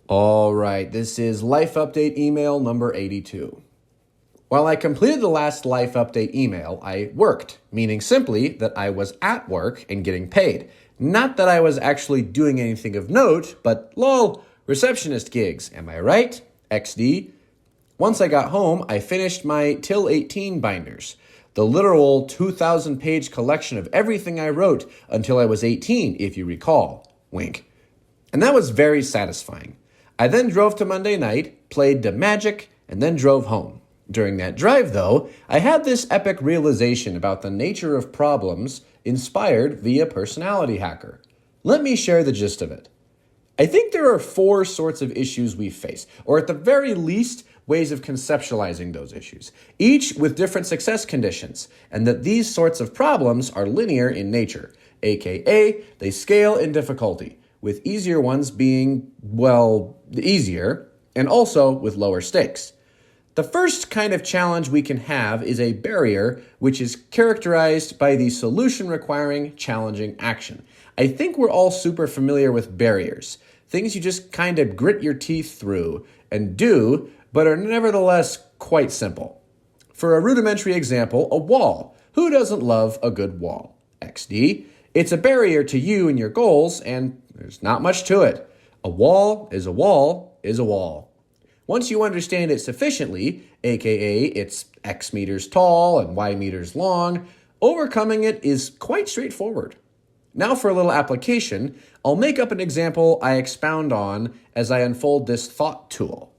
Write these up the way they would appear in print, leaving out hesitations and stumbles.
All right, this is Life Update email number 82. While I completed the last Life Update email, I worked, meaning simply that I was at work and getting paid. Not that I was actually doing anything of note, but lol, receptionist gigs, am I right? XD. Once I got home, I finished my Till 18 binders, the literal 2,000-page collection of everything I wrote until I was 18, if you recall. Wink. And that was very satisfying. I then drove to Monday night, played the Magic, and then drove home. During that drive, though, I had this epic realization about the nature of problems inspired via Personality Hacker. Let me share the gist of it. I think there are 4 sorts of issues we face, or at the very least, ways of conceptualizing those issues, each with different success conditions, and that these sorts of problems are linear in nature, aka they scale in difficulty, with easier ones being, easier, and also with lower stakes. The first kind of challenge we can have is a barrier, which is characterized by the solution requiring challenging action. I think we're all super familiar with barriers, things you just kind of grit your teeth through and do, but are nevertheless quite simple. For a rudimentary example, a wall. Who doesn't love a good wall? XD. It's a barrier to you and your goals, and there's not much to it. A wall is a wall is a wall. Once you understand it sufficiently, aka it's X meters tall and Y meters long, overcoming it is quite straightforward. Now for a little application, I'll make up an example I expound on as I unfold this thought tool.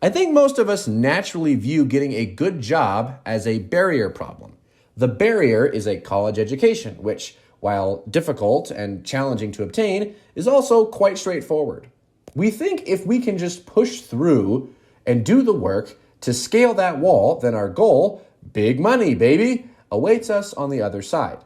I think most of us naturally view getting a good job as a barrier problem. The barrier is a college education, which, while difficult and challenging to obtain, is also quite straightforward. We think if we can just push through and do the work to scale that wall, then our goal, big money, baby, awaits us on the other side.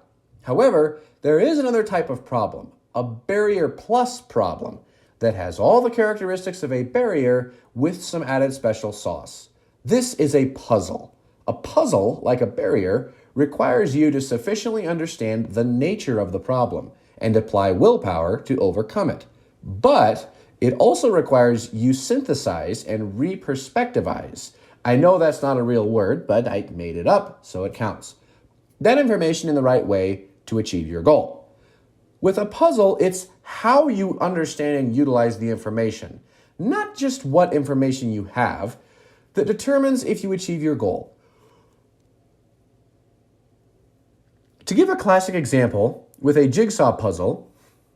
However, there is another type of problem, a barrier plus problem, that has all the characteristics of a barrier with some added special sauce. This is a puzzle. A puzzle, like a barrier, requires you to sufficiently understand the nature of the problem and apply willpower to overcome it. But it also requires you synthesize and reperspectivize. I know that's not a real word, but I made it up, so it counts. That information in the right way to achieve your goal. With a puzzle, it's how you understand and utilize the information, not just what information you have, that determines if you achieve your goal. To give a classic example, with a jigsaw puzzle,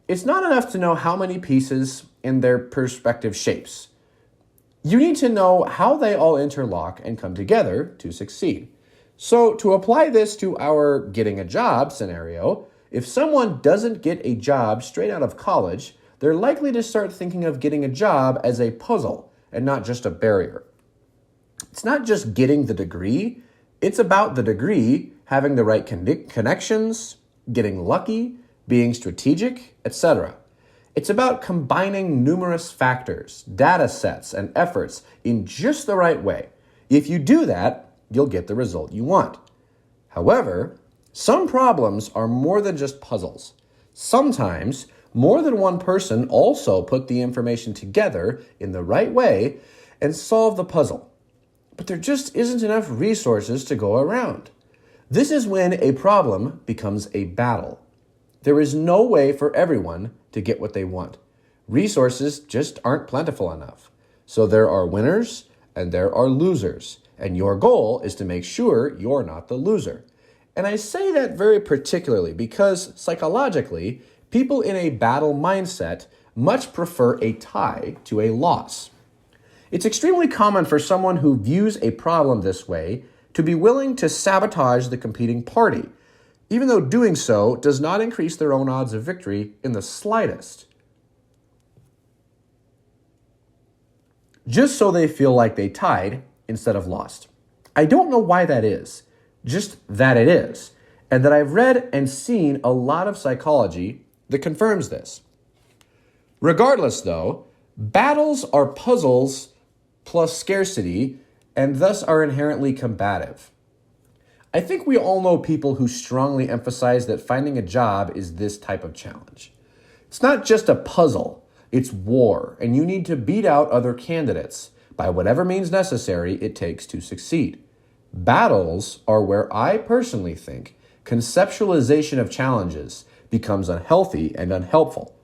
it's not enough to know how many pieces and their perspective shapes. You need to know how they all interlock and come together to succeed. So to apply this to our getting a job scenario, if someone doesn't get a job straight out of college, they're likely to start thinking of getting a job as a puzzle and not just a barrier. It's not just getting the degree, it's about the degree having the right connections, getting lucky, being strategic, etc. It's about combining numerous factors, data sets, and efforts in just the right way. If you do that, you'll get the result you want. However, some problems are more than just puzzles. Sometimes, more than one person also put the information together in the right way and solve the puzzle. But there just isn't enough resources to go around. This is when a problem becomes a battle. There is no way for everyone to get what they want. Resources just aren't plentiful enough. So there are winners and there are losers. And your goal is to make sure you're not the loser. And I say that very particularly because psychologically, people in a battle mindset much prefer a tie to a loss. It's extremely common for someone who views a problem this way to be willing to sabotage the competing party, even though doing so does not increase their own odds of victory in the slightest. Just so they feel like they tied instead of lost. I don't know why that is, just that it is, and that I've read and seen a lot of psychology that confirms this. Regardless, though, battles are puzzles plus scarcity, and thus are inherently combative. I think we all know people who strongly emphasize that finding a job is this type of challenge. It's not just a puzzle. It's war, and you need to beat out other candidates by whatever means necessary it takes to succeed. Battles are where I personally think conceptualization of challenges becomes unhealthy and unhelpful.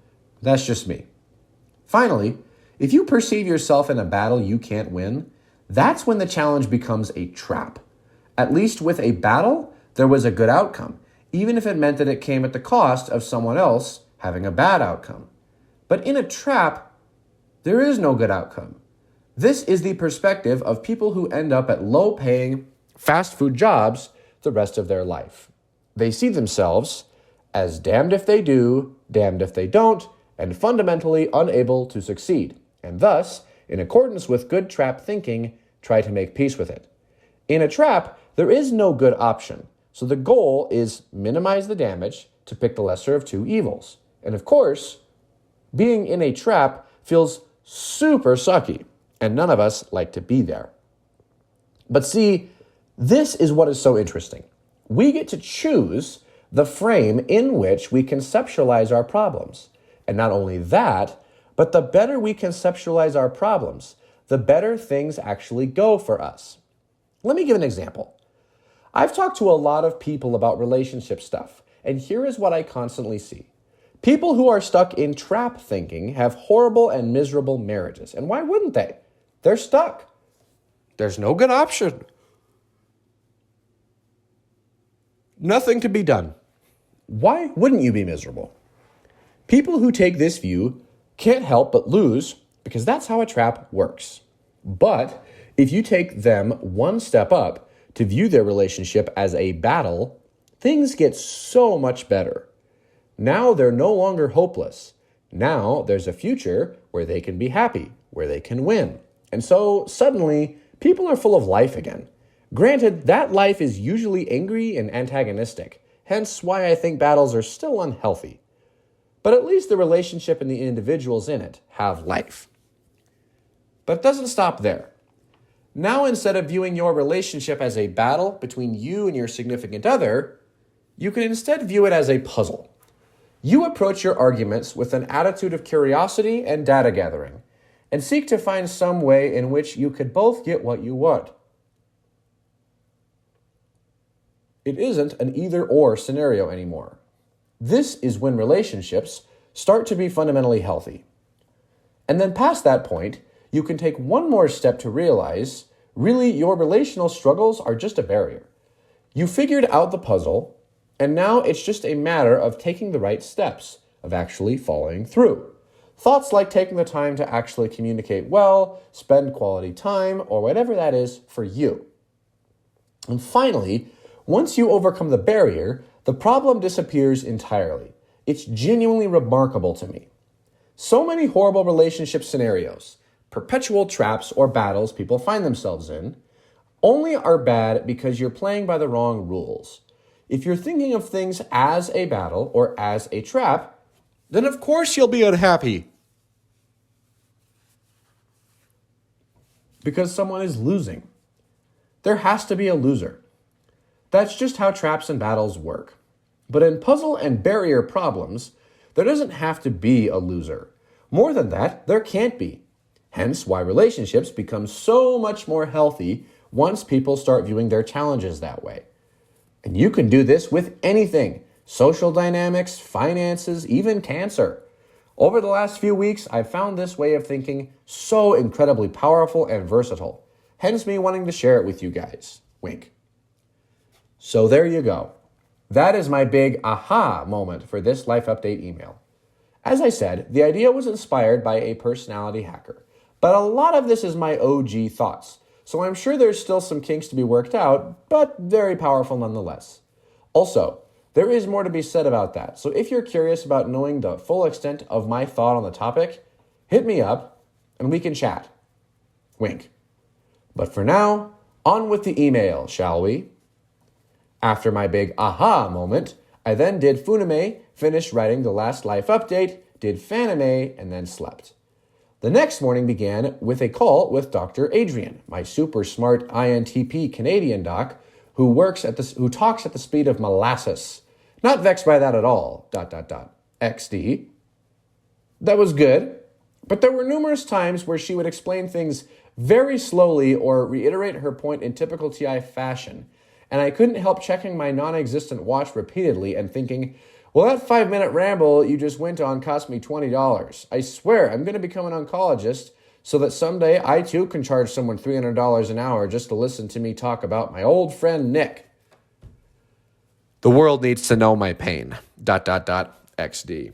That's just me. Finally, if you perceive yourself in a battle you can't win, that's when the challenge becomes a trap. At least with a battle, there was a good outcome, even if it meant that it came at the cost of someone else having a bad outcome. But in a trap, there is no good outcome. This is the perspective of people who end up at low-paying, fast food jobs the rest of their life. They see themselves as damned if they do, damned if they don't, and fundamentally unable to succeed, and thus, in accordance with good trap thinking, try to make peace with it. In a trap, there is no good option, so the goal is minimize the damage to pick the lesser of two evils. And of course, being in a trap feels super sucky, and none of us like to be there. But see, this is what is so interesting. We get to choose the frame in which we conceptualize our problems. And not only that, but the better we conceptualize our problems, the better things actually go for us. Let me give an example. I've talked to a lot of people about relationship stuff, and here is what I constantly see. People who are stuck in trap thinking have horrible and miserable marriages. And why wouldn't they? They're stuck. There's no good option. Nothing to be done. Why wouldn't you be miserable? People who take this view can't help but lose because that's how a trap works. But if you take them one step up to view their relationship as a battle, things get so much better. Now they're no longer hopeless. Now there's a future where they can be happy, where they can win. And so suddenly, people are full of life again. Granted, that life is usually angry and antagonistic, hence why I think battles are still unhealthy. But at least the relationship and the individuals in it have life. But it doesn't stop there. Now, instead of viewing your relationship as a battle between you and your significant other, you can instead view it as a puzzle. You approach your arguments with an attitude of curiosity and data gathering, and seek to find some way in which you could both get what you want. It isn't an either-or scenario anymore. This is when relationships start to be fundamentally healthy. And then past that point, you can take one more step to realize, really, your relational struggles are just a barrier. You figured out the puzzle, and now it's just a matter of taking the right steps, of actually following through. Thoughts like taking the time to actually communicate well, spend quality time, or whatever that is for you. And finally, once you overcome the barrier, the problem disappears entirely. It's genuinely remarkable to me. So many horrible relationship scenarios, perpetual traps or battles people find themselves in, only are bad because you're playing by the wrong rules. If you're thinking of things as a battle or as a trap, then of course you'll be unhappy. Because someone is losing. There has to be a loser. That's just how traps and battles work. But in puzzle and barrier problems, there doesn't have to be a loser. More than that, there can't be. Hence why relationships become so much more healthy once people start viewing their challenges that way. And you can do this with anything: social dynamics, finances, even cancer. Over the last few weeks, I've found this way of thinking so incredibly powerful and versatile. Hence me wanting to share it with you guys. Wink. So there you go. That is my big aha moment for this Life Update email. As I said, the idea was inspired by a personality hacker, but a lot of this is my OG thoughts, so I'm sure there's still some kinks to be worked out, but very powerful nonetheless. Also, there is more to be said about that, so if you're curious about knowing the full extent of my thought on the topic, hit me up and we can chat. Wink. But for now, on with the email, shall we? After my big aha moment, I then did funime, finished writing the last life update, did fanime, and then slept. The next morning began with a call with Dr. Adrian, my super smart INTP Canadian doc, who talks at the speed of molasses. Not vexed by that at all, ... XD. That was good. But there were numerous times where she would explain things very slowly or reiterate her point in typical TI fashion, and I couldn't help checking my non-existent watch repeatedly and thinking, well, that 5-minute ramble you just went on cost me $20. I swear I'm going to become an oncologist so that someday I too can charge someone $300 an hour just to listen to me talk about my old friend Nick. The world needs to know my pain. ... XD.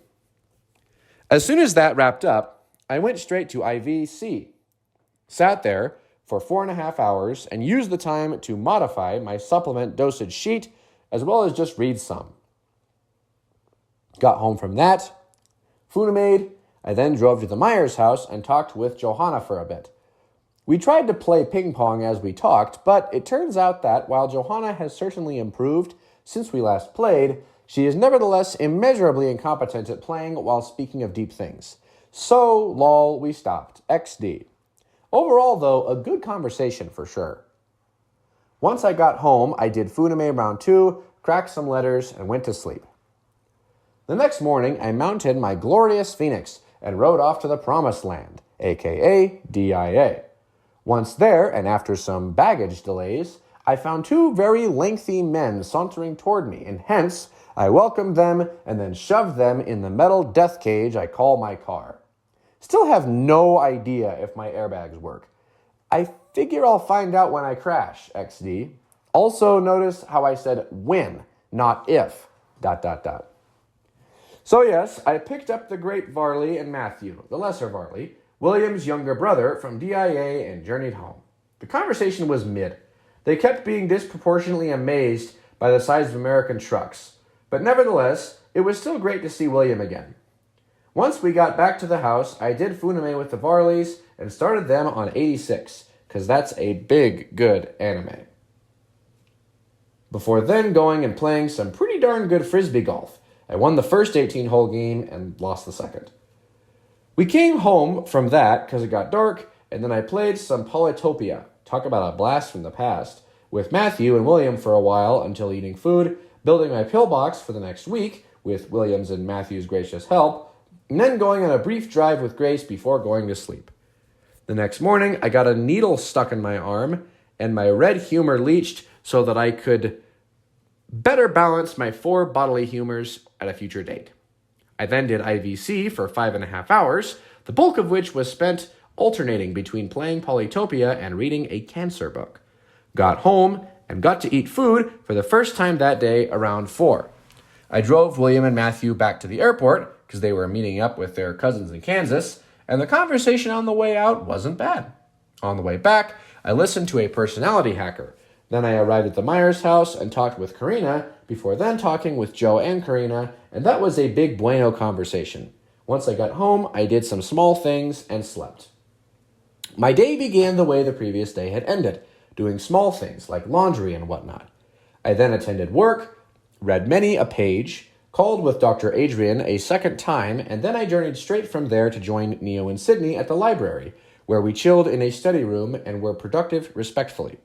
As soon as that wrapped up, I went straight to IVC, sat there for 4.5 hours, and used the time to modify my supplement dosage sheet as well as just read some. Got home from that, food made. I then drove to the Myers house and talked with Johanna for a bit. We tried to play ping pong as we talked, but it turns out that while Johanna has certainly improved since we last played, she is nevertheless immeasurably incompetent at playing while speaking of deep things. So, lol, we stopped. XD. Overall, though, a good conversation for sure. Once I got home, I did Funame round 2, cracked some letters, and went to sleep. The next morning, I mounted my glorious Phoenix and rode off to the Promised Land, aka DIA. Once there, and after some baggage delays, I found 2 very lengthy men sauntering toward me, and hence, I welcomed them and then shoved them in the metal death cage I call my car. Still have no idea if my airbags work. I figure I'll find out when I crash, XD. Also notice how I said when, not if, ... So yes, I picked up the great Varley and Matthew, the lesser Varley, William's younger brother, from DIA and journeyed home. The conversation was mid. They kept being disproportionately amazed by the size of American trucks. But nevertheless, it was still great to see William again. Once we got back to the house, I did Funame with the Varleys and started them on 86, because that's a big, good anime. Before then going and playing some pretty darn good frisbee golf. I won the first 18-hole game and lost the second. We came home from that because it got dark, and then I played some Polytopia, talk about a blast from the past, with Matthew and William for a while until eating food, building my pillbox for the next week with William's and Matthew's gracious help, and then going on a brief drive with Grace before going to sleep. The next morning, I got a needle stuck in my arm, and my red humor leached so that I could better balance my 4 bodily humors at a future date. I then did IVC for 5.5 hours, the bulk of which was spent alternating between playing Polytopia and reading a cancer book. Got home and got to eat food for the first time that day around 4. I drove William and Matthew back to the airport because they were meeting up with their cousins in Kansas, and the conversation on the way out wasn't bad. On the way back, I listened to a personality hacker. Then I arrived at the Myers house and talked with Karina, before then talking with Joe and Karina, and that was a big bueno conversation. Once I got home, I did some small things and slept. My day began the way the previous day had ended, doing small things like laundry and whatnot. I then attended work, read many a page, called with Dr. Adrian a second time, and then I journeyed straight from there to join Neo and Sydney at the library, where we chilled in a study room and were productive respectively.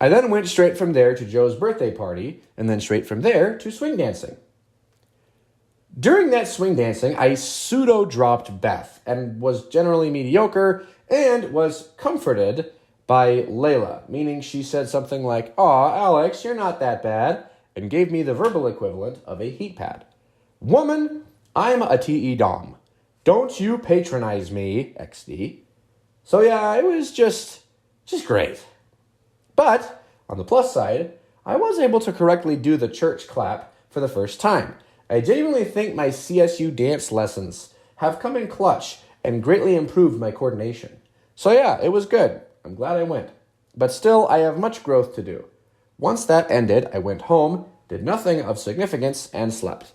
I then went straight from there to Joe's birthday party, and then straight from there to swing dancing. During that swing dancing, I pseudo-dropped Beth, and was generally mediocre, and was comforted by Layla, meaning she said something like, "Aw, Alex, you're not that bad," and gave me the verbal equivalent of a heat pad. Woman, I'm a TE Dom. Don't you patronize me, XD. So yeah, it was just great. But, on the plus side, I was able to correctly do the church clap for the first time. I genuinely think my CSU dance lessons have come in clutch and greatly improved my coordination. So yeah, it was good. I'm glad I went. But still, I have much growth to do. Once that ended, I went home, did nothing of significance, and slept.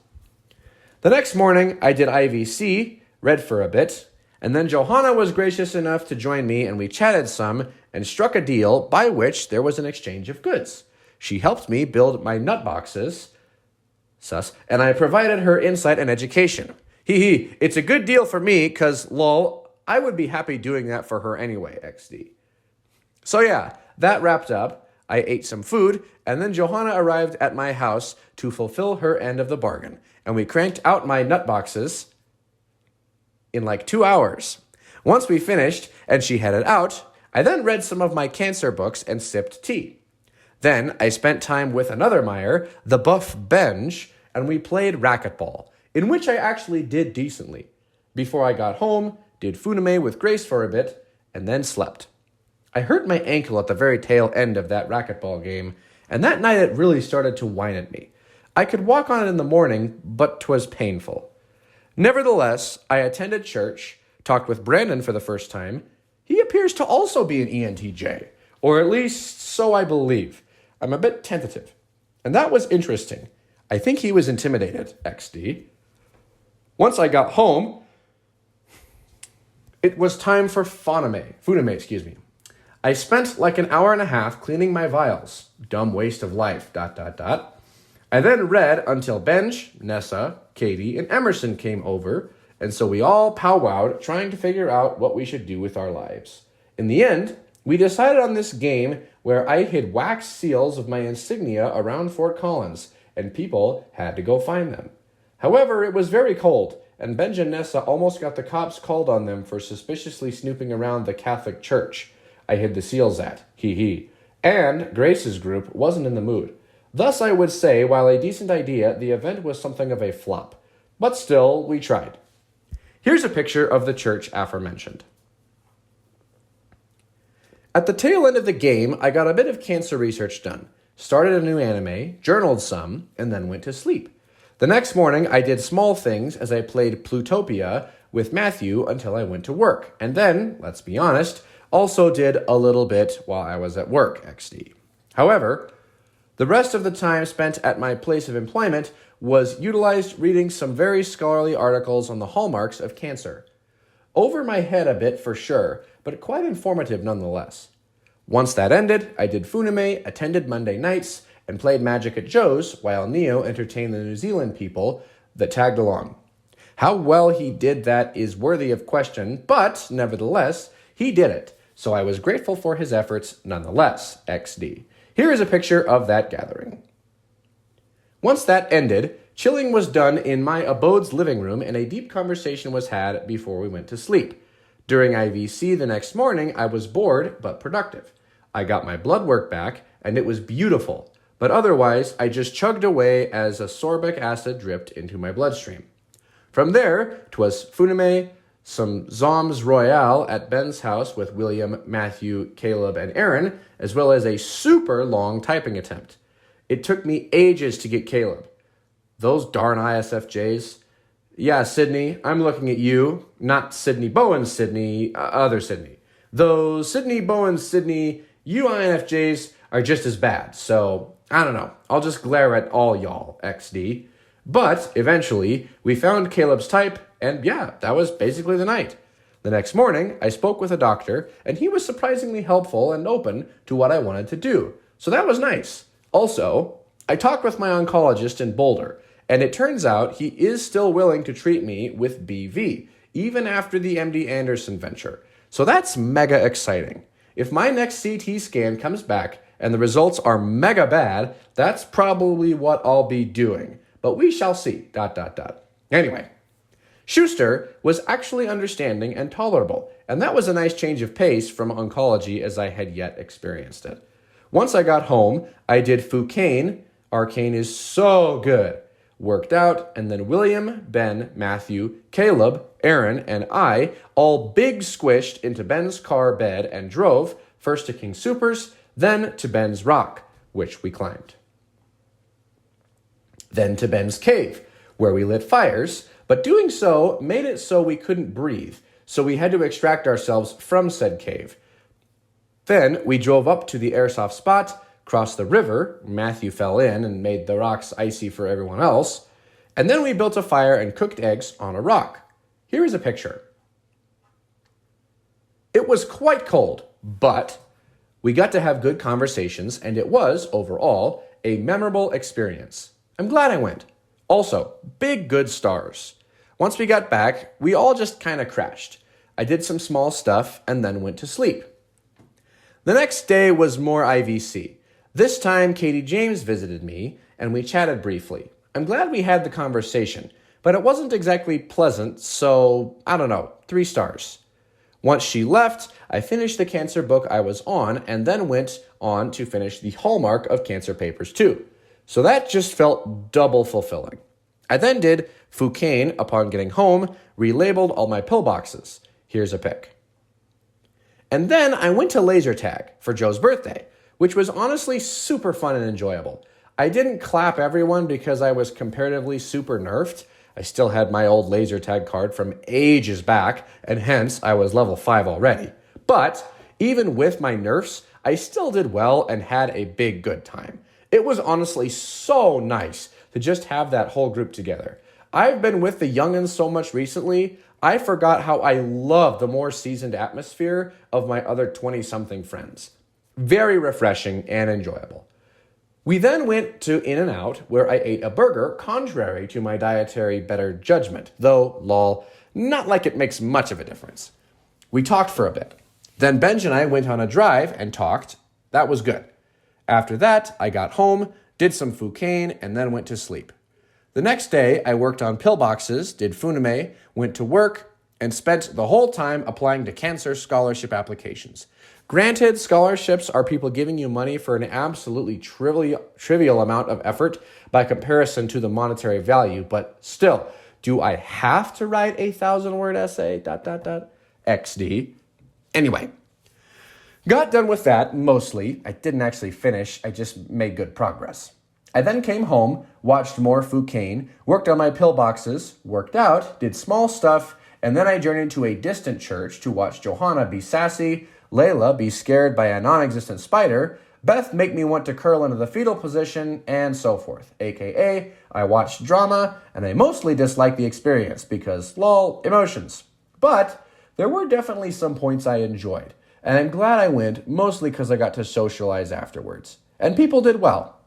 The next morning, I did IVC, read for a bit, and then Johanna was gracious enough to join me, and we chatted some and struck a deal by which there was an exchange of goods. She helped me build my nut boxes, and I provided her insight and education. It's a good deal for me, cause lol, I would be happy doing that for her anyway, XD. So yeah, that wrapped up. I ate some food, and then Johanna arrived at my house to fulfill her end of the bargain, and we cranked out my nut boxes in like 2 hours. Once we finished and she headed out, I then read some of my cancer books and sipped tea. Then I spent time with another Meyer, the buff Benj, and we played racquetball, in which I actually did decently. Before I got home, did funime with Grace for a bit, and then slept. I hurt my ankle at the very tail end of that racquetball game, and that night it really started to whine at me. I could walk on it in the morning, but 'twas painful. Nevertheless, I attended church, talked with Brandon for the first time. He appears to also be an ENTJ, or at least so I believe. I'm a bit tentative. And that was interesting. I think he was intimidated, XD. Once I got home, it was time for funime. I spent like an hour and a half cleaning my vials. Dumb waste of life, ... I then read until Benj, Nessa, Katie, and Emerson came over, and so we all powwowed trying to figure out what we should do with our lives. In the end, we decided on this game where I hid wax seals of my insignia around Fort Collins, and people had to go find them. However, it was very cold, and Benj and Nessa almost got the cops called on them for suspiciously snooping around the Catholic church I hid the seals at, hee. And Grace's group wasn't in the mood. Thus, I would say, while a decent idea, the event was something of a flop. But still, we tried. Here's a picture of the church aforementioned. At the tail end of the game, I got a bit of cancer research done, started a new anime, journaled some, and then went to sleep. The next morning, I did small things as I played Plutopia with Matthew until I went to work, and then, let's be honest, also did a little bit while I was at work, XD. However, the rest of the time spent at my place of employment was utilized reading some very scholarly articles on the hallmarks of cancer. Over my head a bit for sure, but quite informative nonetheless. Once that ended, I did funime, attended Monday nights, and played Magic at Joe's while Neo entertained the New Zealand people that tagged along. How well he did that is worthy of question, but nevertheless, he did it, so I was grateful for his efforts nonetheless, XD. Here is a picture of that gathering. Once that ended, chilling was done in my abode's living room and a deep conversation was had before we went to sleep. During IVC the next morning, I was bored but productive. I got my blood work back and it was beautiful, but otherwise I just chugged away as a sorbic acid dripped into my bloodstream. From there, 'twas funime, some Zoms Royale at Ben's house with William, Matthew, Caleb, and Aaron, as well as a super long typing attempt. It took me ages to get Caleb. Those darn ISFJs. Yeah, Sydney, I'm looking at you. Not Sydney Bowen Sydney, other Sydney. Those Sydney Bowen Sydney, you INFJs are just as bad. So, I don't know. I'll just glare at all y'all, XD. But, eventually, we found Caleb's type, and yeah, that was basically the night. The next morning, I spoke with a doctor, and he was surprisingly helpful and open to what I wanted to do. So that was nice. Also, I talked with my oncologist in Boulder, and it turns out he is still willing to treat me with BV, even after the MD Anderson venture. So that's mega exciting. If my next CT scan comes back and the results are mega bad, that's probably what I'll be doing. But we shall see, ... Anyway, Schuster was actually understanding and tolerable, and that was a nice change of pace from oncology as I had yet experienced it. Once I got home, I did Fucane. Arcane is so good. Worked out, and then William, Ben, Matthew, Caleb, Aaron, and I all big squished into Ben's car bed and drove, first to King Supers, then to Ben's rock, which we climbed. Then to Ben's cave, where we lit fires, but doing so made it so we couldn't breathe, so we had to extract ourselves from said cave. Then we drove up to the airsoft spot, crossed the river, Matthew fell in and made the rocks icy for everyone else, and then we built a fire and cooked eggs on a rock. Here is a picture. It was quite cold, but we got to have good conversations, and it was, overall, a memorable experience. I'm glad I went. Also, big good stars. Once we got back, we all just kind of crashed. I did some small stuff and then went to sleep. The next day was more IVC. This time, Katie James visited me, and we chatted briefly. I'm glad we had the conversation, but it wasn't exactly pleasant, so I don't know, 3 stars. Once she left, I finished the cancer book I was on and then went on to finish the hallmark of cancer papers too. So that just felt double fulfilling. I then did Fucain upon getting home, relabeled all my pill boxes. Here's a pic. And then I went to laser tag for Joe's birthday, which was honestly super fun and enjoyable. I didn't clap everyone because I was comparatively super nerfed. I still had my old laser tag card from ages back, and hence I was level 5 already. But even with my nerfs, I still did well and had a big good time. It was honestly so nice to just have that whole group together. I've been with the youngins so much recently, I forgot how I love the more seasoned atmosphere of my other 20-something friends. Very refreshing and enjoyable. We then went to In-N-Out, where I ate a burger contrary to my dietary better judgment, though, lol, not like it makes much of a difference. We talked for a bit. Then Benj and I went on a drive and talked. That was good. After that, I got home, did some Fucain, and then went to sleep. The next day, I worked on pill boxes, did Funime, went to work, and spent the whole time applying to cancer scholarship applications. Granted, scholarships are people giving you money for an absolutely trivial amount of effort by comparison to the monetary value, but still, do I have to write a 1,000-word essay? ... XD. Anyway, got done with that, mostly. I didn't actually finish, I just made good progress. I then came home, watched more Fucain, worked on my pill boxes, worked out, did small stuff, and then I journeyed to a distant church to watch Johanna be sassy, Layla be scared by a non-existent spider, Beth make me want to curl into the fetal position, and so forth. AKA, I watched drama, and I mostly disliked the experience because, lol, emotions. But there were definitely some points I enjoyed, and I'm glad I went, mostly because I got to socialize afterwards. And people did well.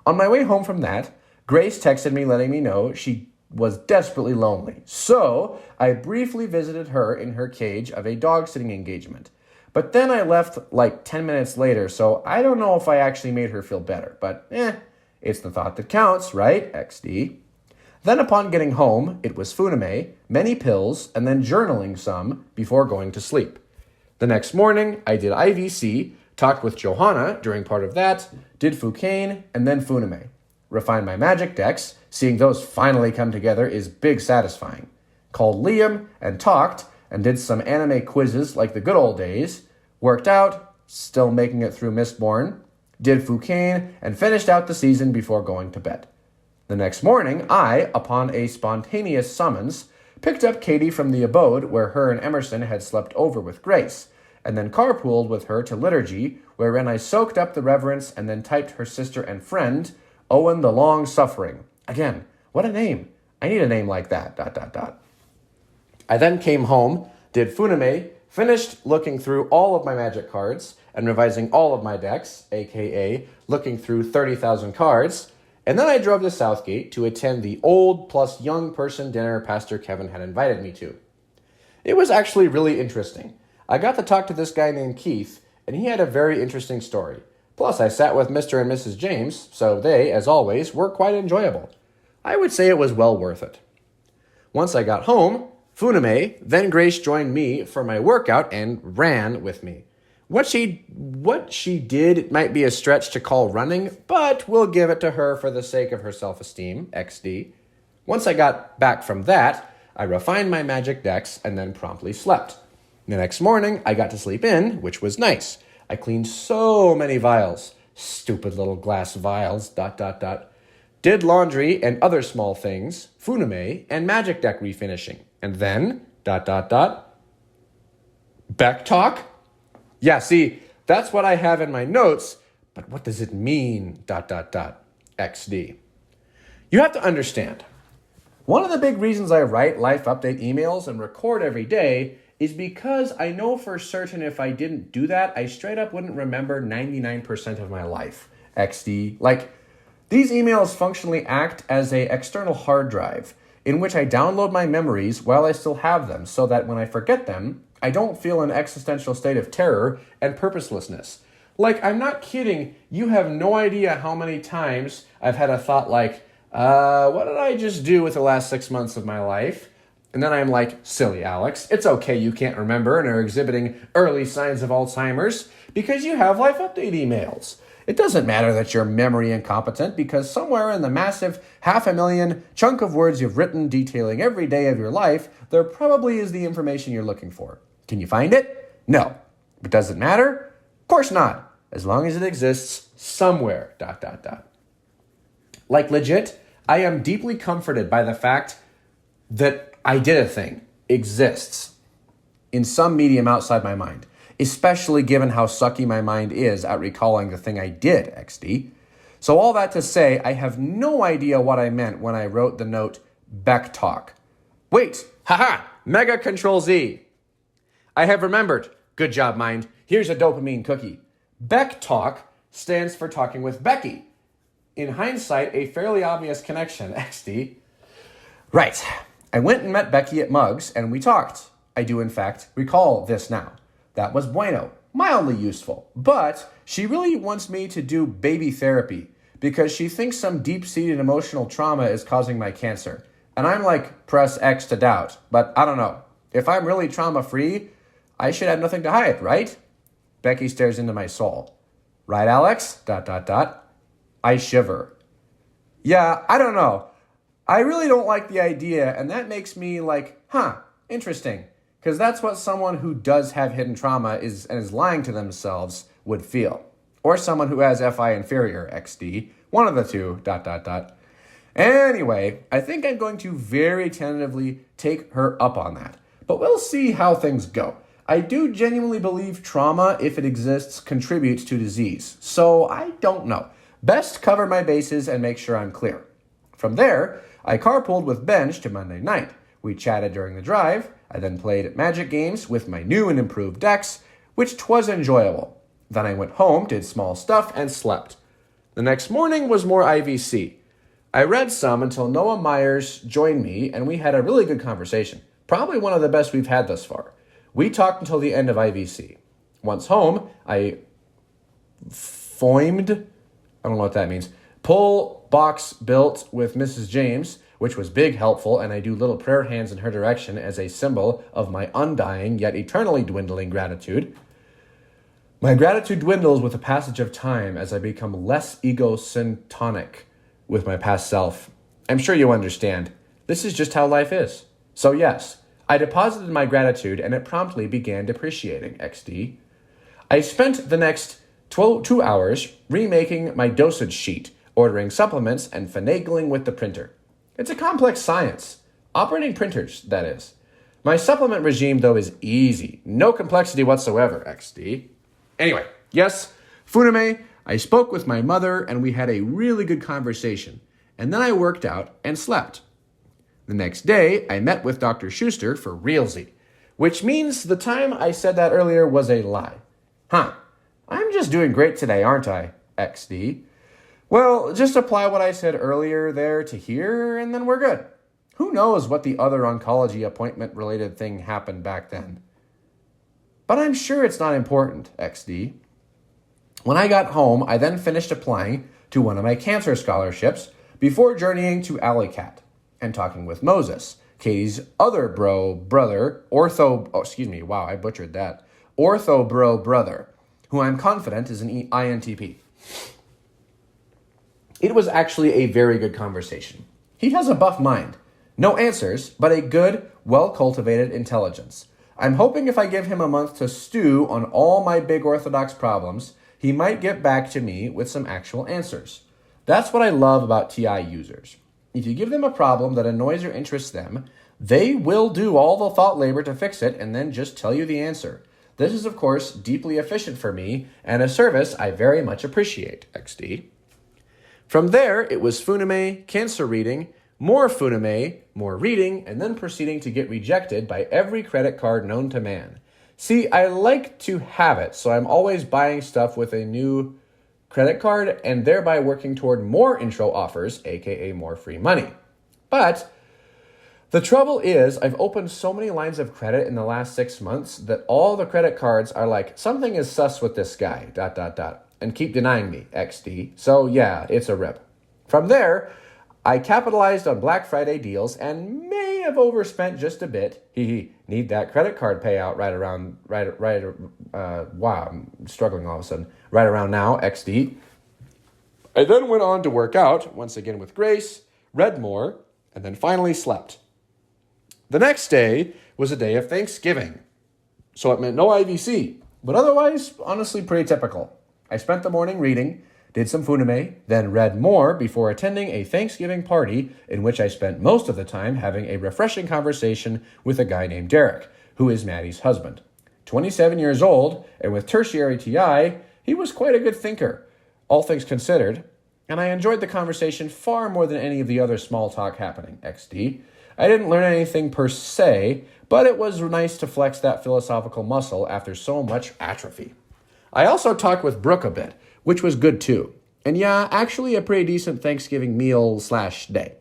On my way home from that, Grace texted me letting me know she was desperately lonely. So I briefly visited her in her cage of a dog-sitting engagement. But then I left like 10 minutes later, so I don't know if I actually made her feel better. But it's the thought that counts, right? XD. Then upon getting home, it was Funime, many pills, and then journaling some before going to sleep. The next morning, I did IVC, talked with Johanna during part of that, did Fucain, and then Funime. Refined my magic decks, seeing those finally come together is big satisfying. Called Liam and talked, and did some anime quizzes like the good old days, worked out, still making it through Mistborn, did Fucain, and finished out the season before going to bed. The next morning, I, upon a spontaneous summons, picked up Katie from the abode where her and Emerson had slept over with Grace, and then carpooled with her to liturgy, wherein I soaked up the reverence and then typed her sister and friend, Owen the Long-Suffering. Again, what a name. I need a name like that, ... I then came home, did Funime, finished looking through all of my magic cards and revising all of my decks, aka looking through 30,000 cards, and then I drove to Southgate to attend the old plus young person dinner Pastor Kevin had invited me to. It was actually really interesting. I got to talk to this guy named Keith, and he had a very interesting story. Plus, I sat with Mr. and Mrs. James, so they, as always, were quite enjoyable. I would say it was well worth it. Once I got home, Funime, then Grace joined me for my workout and ran with me. What she did, it might be a stretch to call running, but we'll give it to her for the sake of her self-esteem, XD. Once I got back from that, I refined my magic decks and then promptly slept. The next morning, I got to sleep in, which was nice. I cleaned so many vials. Stupid little glass vials, ... Did laundry and other small things, Funime, and magic deck refinishing. And then, ... Beck talk? Yeah, see, that's what I have in my notes, but what does it mean, ... XD. You have to understand, one of the big reasons I write life update emails and record every day is because I know for certain if I didn't do that, I straight up wouldn't remember 99% of my life. XD. Like, these emails functionally act as an external hard drive in which I download my memories while I still have them so that when I forget them, I don't feel an existential state of terror and purposelessness. Like, I'm not kidding. You have no idea how many times I've had a thought like, What did I just do with the last 6 months of my life? And then I'm like, silly Alex, it's okay you can't remember and are exhibiting early signs of Alzheimer's because you have life update emails. It doesn't matter that you're memory incompetent because somewhere in the massive 500,000 chunk of words you've written detailing every day of your life, there probably is the information you're looking for. Can you find it? No. But does it matter? Of course not, as long as it exists somewhere, ... Like legit, I am deeply comforted by the fact that I did a thing exists in some medium outside my mind, especially given how sucky my mind is at recalling the thing I did, XD. So all that to say, I have no idea what I meant when I wrote the note Beck Talk. Wait, haha, Mega Control Z. I have remembered. Good job, mind. Here's a dopamine cookie. Beck Talk stands for talking with Becky. In hindsight, a fairly obvious connection, XD. Right. I went and met Becky at Muggs, and we talked. I do, in fact, recall this now. That was bueno, mildly useful. But she really wants me to do baby therapy because she thinks some deep-seated emotional trauma is causing my cancer. And I'm like, press X to doubt. But I don't know. If I'm really trauma-free, I should have nothing to hide, right? Becky stares into my soul. Right, Alex? ... I shiver. Yeah, I don't know. I really don't like the idea, and that makes me like, interesting. Because that's what someone who does have hidden trauma is lying to themselves would feel. Or someone who has FI inferior, XD. One of the two, ... Anyway, I think I'm going to very tentatively take her up on that. But we'll see how things go. I do genuinely believe trauma, if it exists, contributes to disease. So I don't know. Best cover my bases and make sure I'm clear. From there, I carpooled with Benj to Monday night. We chatted during the drive. I then played Magic games with my new and improved decks, which 'twas enjoyable. Then I went home, did small stuff, and slept. The next morning was more IVC. I read some until Noah Myers joined me, and we had a really good conversation. Probably one of the best we've had thus far. We talked until the end of IVC. Once home, I foimed... I don't know what that means. Pull box built with Mrs. James, which was big helpful, and I do little prayer hands in her direction as a symbol of my undying yet eternally dwindling gratitude. My gratitude dwindles with the passage of time as I become less egocentric with my past self. I'm sure you understand. This is just how life is. So yes, I deposited my gratitude and it promptly began depreciating, XD. I spent the next 2 hours remaking my dosage sheet, ordering supplements, and finagling with the printer. It's a complex science. Operating printers, that is. My supplement regime, though, is easy. No complexity whatsoever, XD. Anyway, yes, Funame, I spoke with my mother, and we had a really good conversation. And then I worked out and slept. The next day, I met with Dr. Schuster for realsy, which means the time I said that earlier was a lie. I'm just doing great today, aren't I, XD? Well, just apply what I said earlier there to here, and then we're good. Who knows what the other oncology appointment-related thing happened back then? But I'm sure it's not important, XD. When I got home, I then finished applying to one of my cancer scholarships before journeying to Alleycat and talking with Moses, Katie's other brother, ortho brother, who I'm confident is an INTP. It was actually a very good conversation. He has a buff mind. No answers, but a good, well-cultivated intelligence. I'm hoping if I give him a month to stew on all my big orthodox problems, he might get back to me with some actual answers. That's what I love about TI users. If you give them a problem that annoys or interests them, they will do all the thought labor to fix it and then just tell you the answer. This is, of course, deeply efficient for me and a service I very much appreciate, XD. From there, it was Funame, cancer reading, more Funame, more reading, and then proceeding to get rejected by every credit card known to man. See, I like to have it, so I'm always buying stuff with a new credit card and thereby working toward more intro offers, aka more free money. But the trouble is, I've opened so many lines of credit in the last 6 months that all the credit cards are like, something is sus with this guy, ... and keep denying me, XD. So yeah, it's a rip. From there, I capitalized on Black Friday deals and may have overspent just a bit. Need that credit card payout wow, I'm struggling all of a sudden. Right around now, XD. I then went on to work out, once again with Grace, read more, and then finally slept. The next day was a day of Thanksgiving, so it meant no IVC, but otherwise, honestly, pretty typical. I spent the morning reading, did some funime, then read more before attending a Thanksgiving party in which I spent most of the time having a refreshing conversation with a guy named Derek, who is Maddie's husband. 27 years old, and with tertiary TI, he was quite a good thinker, all things considered, and I enjoyed the conversation far more than any of the other small talk happening, XD. I didn't learn anything per se, but it was nice to flex that philosophical muscle after so much atrophy. I also talked with Brooke a bit, which was good too. And yeah, actually a pretty decent Thanksgiving meal/day.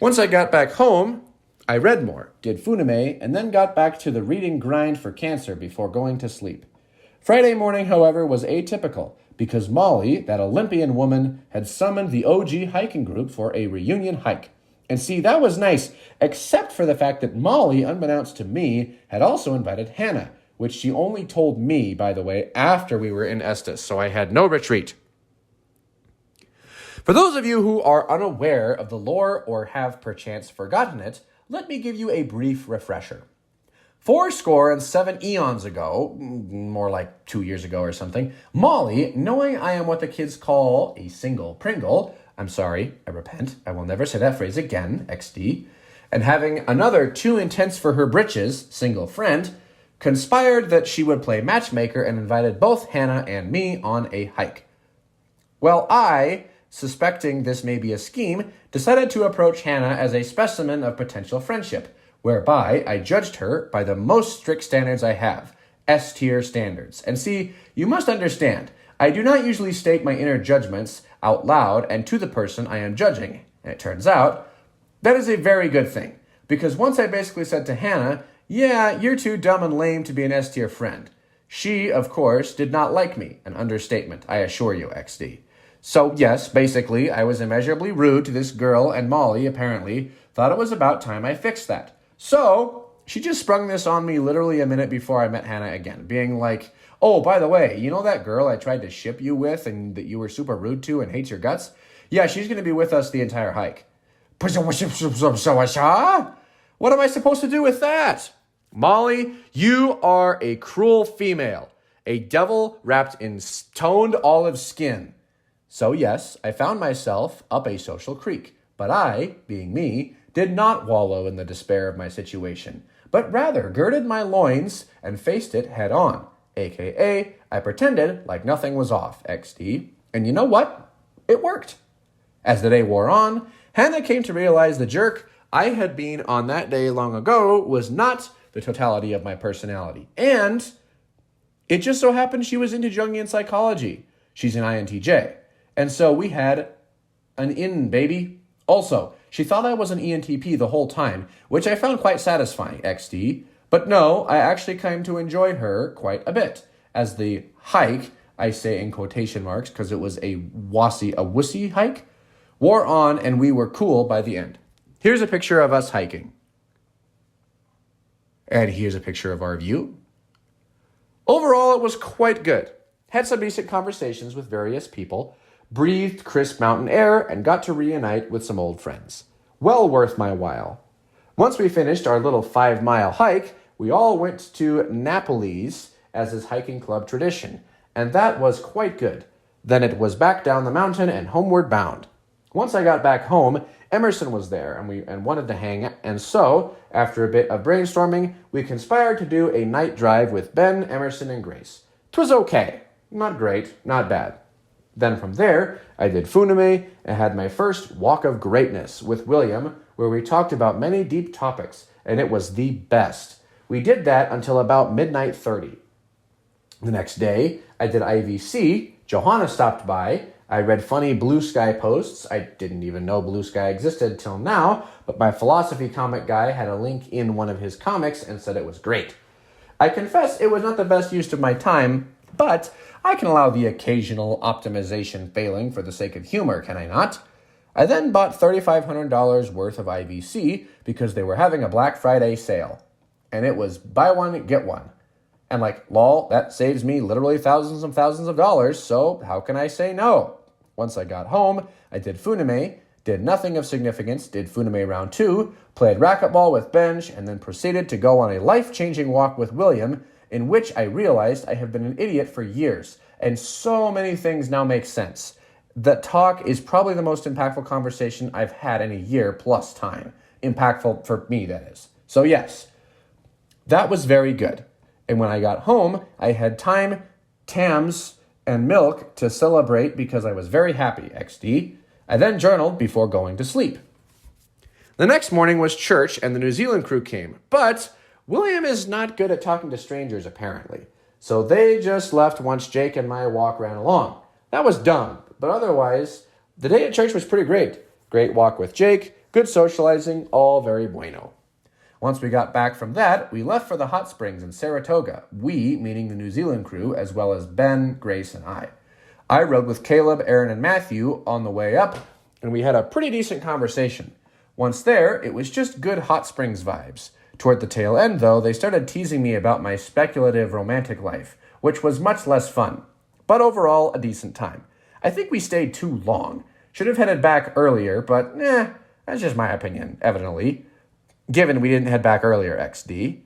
Once I got back home, I read more, did funime, and then got back to the reading grind for cancer before going to sleep. Friday morning, however, was atypical because Molly, that Olympian woman, had summoned the OG hiking group for a reunion hike. And see, that was nice, except for the fact that Molly, unbeknownst to me, had also invited Hannah, which she only told me, by the way, after we were in Estes, so I had no retreat. For those of you who are unaware of the lore or have perchance forgotten it, let me give you a brief refresher. 7 eons ago, more like 2 years ago or something, Molly, knowing I am what the kids call a single Pringle, I'm sorry, I repent, I will never say that phrase again, XD, and having another too intense for her britches, single friend, conspired that she would play matchmaker and invited both Hannah and me on a hike. Well, I, suspecting this may be a scheme, decided to approach Hannah as a specimen of potential friendship, whereby I judged her by the most strict standards I have, S-tier standards. And see, you must understand, I do not usually state my inner judgments out loud and to the person I am judging. And it turns out, that is a very good thing. Because once I basically said to Hannah, yeah, you're too dumb and lame to be an S-tier friend. She, of course, did not like me. An understatement, I assure you, XD. So yes, basically, I was immeasurably rude to this girl, and Molly, apparently, thought it was about time I fixed that. So, she just sprung this on me literally a minute before I met Hannah again, being like, oh, by the way, you know that girl I tried to ship you with and that you were super rude to and hates your guts? Yeah, she's going to be with us the entire hike. What am I supposed to do with that? Molly, you are a cruel female, a devil wrapped in toned olive skin. So yes, I found myself up a social creek, but I, being me, did not wallow in the despair of my situation, but rather girded my loins and faced it head on, aka I pretended like nothing was off, XD, and you know what? It worked. As the day wore on, Hannah came to realize the jerk I had been on that day long ago was not the totality of my personality. And it just so happened she was into Jungian psychology. She's an INTJ. And so we had an in, baby. Also, she thought I was an ENTP the whole time, which I found quite satisfying, XD. But no, I actually came to enjoy her quite a bit. As the hike, I say in quotation marks because it was a wussy hike, wore on and we were cool by the end. Here's a picture of us hiking. And here's a picture of our view. Overall, it was quite good. Had some decent conversations with various people, breathed crisp mountain air, and got to reunite with some old friends. Well worth my while. Once we finished our little 5-mile hike, we all went to Napoli's, as is hiking club tradition, and that was quite good. Then it was back down the mountain and homeward bound. Once I got back home, Emerson was there and wanted to hang, and so, after a bit of brainstorming, we conspired to do a night drive with Ben, Emerson, and Grace. 'Twas okay. Not great, not bad. Then from there, I did funime and had my first walk of greatness with William, where we talked about many deep topics, and it was the best. We did that until about midnight 30. The next day, I did IVC, Johanna stopped by, I read funny Blue Sky posts. I didn't even know Blue Sky existed till now, but my philosophy comic guy had a link in one of his comics and said it was great. I confess it was not the best use of my time, but I can allow the occasional optimization failing for the sake of humor, can I not? I then bought $3,500 worth of IVC because they were having a Black Friday sale. And it was buy one, get one. And like, lol, that saves me literally thousands and thousands of dollars, so how can I say no? Once I got home, I did Funime, did nothing of significance, did Funime round 2, played racquetball with Benj, and then proceeded to go on a life-changing walk with William, in which I realized I have been an idiot for years, and so many things now make sense. That talk is probably the most impactful conversation I've had in a year plus time. Impactful for me, that is. So yes, that was very good. And when I got home, I had time, Tams, and milk to celebrate because I was very happy, XD. I then journaled before going to sleep. The next morning was church and the New Zealand crew came, but William is not good at talking to strangers apparently. So they just left once Jake and my walk ran along. That was dumb, but otherwise, the day at church was pretty great. Great walk with Jake, good socializing, all very bueno. Once we got back from that, we left for the hot springs in Saratoga. We, meaning the New Zealand crew, as well as Ben, Grace, and I. I rode with Caleb, Aaron, and Matthew on the way up, and we had a pretty decent conversation. Once there, it was just good hot springs vibes. Toward the tail end, though, they started teasing me about my speculative romantic life, which was much less fun. But overall, a decent time. I think we stayed too long. Should have headed back earlier, but that's just my opinion, evidently. Given we didn't head back earlier, XD.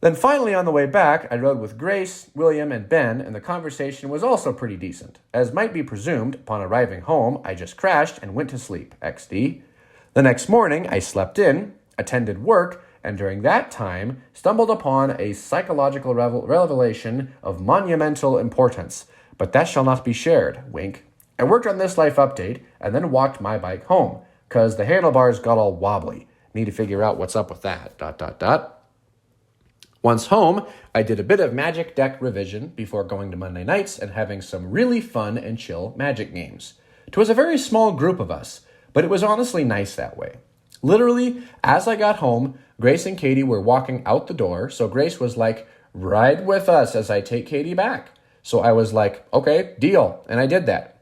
Then finally on the way back, I rode with Grace, William, and Ben, and the conversation was also pretty decent. As might be presumed, upon arriving home, I just crashed and went to sleep, XD. The next morning, I slept in, attended work, and during that time, stumbled upon a psychological revelation of monumental importance. But that shall not be shared, wink. I worked on this life update, and then walked my bike home, 'cause the handlebars got all wobbly. Need to figure out what's up with that, ... Once home, I did a bit of Magic deck revision before going to Monday nights and having some really fun and chill Magic games. It was a very small group of us, but it was honestly nice that way. Literally, as I got home, Grace and Katie were walking out the door, so Grace was like, "Ride with us as I take Katie back." So I was like, okay, deal, and I did that.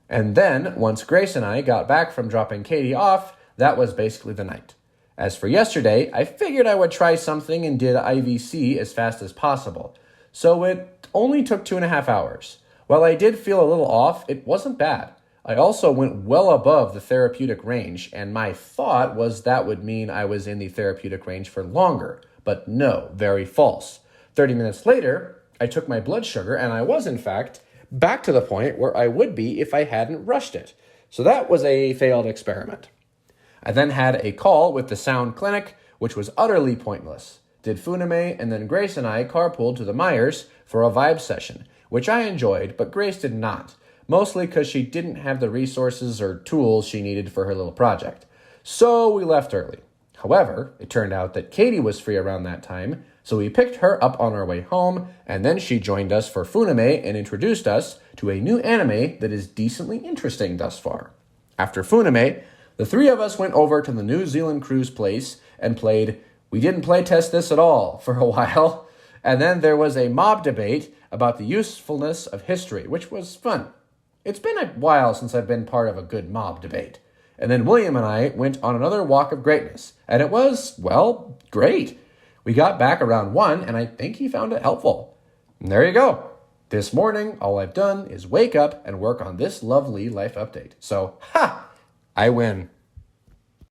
And then, once Grace and I got back from dropping Katie off, that was basically the night. As for yesterday, I figured I would try something and did IVC as fast as possible. So it only took 2.5 hours. While I did feel a little off, it wasn't bad. I also went well above the therapeutic range, and my thought was that would mean I was in the therapeutic range for longer. But no, very false. 30 minutes later, I took my blood sugar, and I was, in fact, back to the point where I would be if I hadn't rushed it. So that was a failed experiment. I then had a call with the sound clinic, which was utterly pointless. Did Funime, and then Grace and I carpooled to the Myers for a vibe session, which I enjoyed, but Grace did not, mostly because she didn't have the resources or tools she needed for her little project. So we left early. However, it turned out that Katie was free around that time, so we picked her up on our way home, and then she joined us for Funime and introduced us to a new anime that is decently interesting thus far. After Funime, the three of us went over to the New Zealand crew's place and played We Didn't Play Test This at All for a while, and then there was a mob debate about the usefulness of history, which was fun. It's been a while since I've been part of a good mob debate. And then William and I went on another walk of greatness, and it was, well, great. We got back around 1, and I think he found it helpful. And there you go. This morning, all I've done is wake up and work on this lovely life update. So, I win.